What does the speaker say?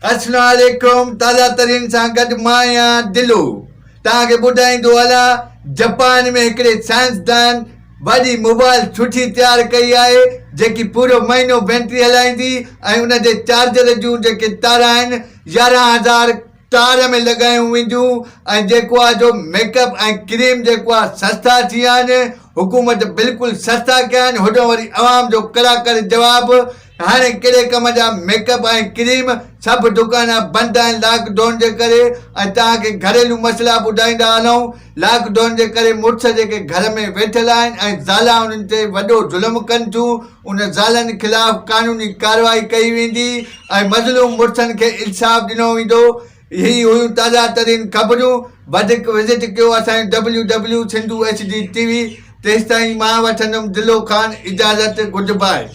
अस्सलाम वालेकुम ताज़ा तरीन सां गॾु मां आहियां दिलू तव्हांखे ॿुधाईंदो हलां जापान में हिकिड़े साइंसदान वॾी मोबाइल सुठी तयारु कई आहे जेकी पूरो महीनो बैटरी हलाईंदी ऐं उन जे चार्जर जूं जेके तार आहिनि 11,000 तार में लॻायूं वेंदियूं ऐं जेको आहे जो मेकअप ऐं क्रीम जेको आहे सस्ता थी विया आहिनि हुकूमत बिल्कुलु सस्ता कया आहिनि होॾो वरी आवाम जो कड़ाकर जवाबु हाणे कहिड़े कम जा मेकअप ऐं क्रीम सभु दुकान बंदि आहिनि लॉकडाउन जे करे ऐं तव्हांखे घरेलू मसइला ॿुधाईंदा हलूं लॉकडाउन जे करे मुड़ुस जेके घर में वेठल आहिनि ऐं ज़ाला उन्हनि ते वॾो ज़ुल्म कनि थियूं उन ज़ालनि ख़िलाफ़ु कानूनी कार्रवाई कई वेंदी ऐं मज़लूम मुड़ुसनि खे इंसाफ़ ॾिनो वेंदो यही हुयूं ताज़ा तरीन ख़बरूं वधीक विज़िट कयो असांजो www.sindhu HD TV तेसिताईं मां वठंदुमि दिलो ख़ान इजाज़त गुड बाय।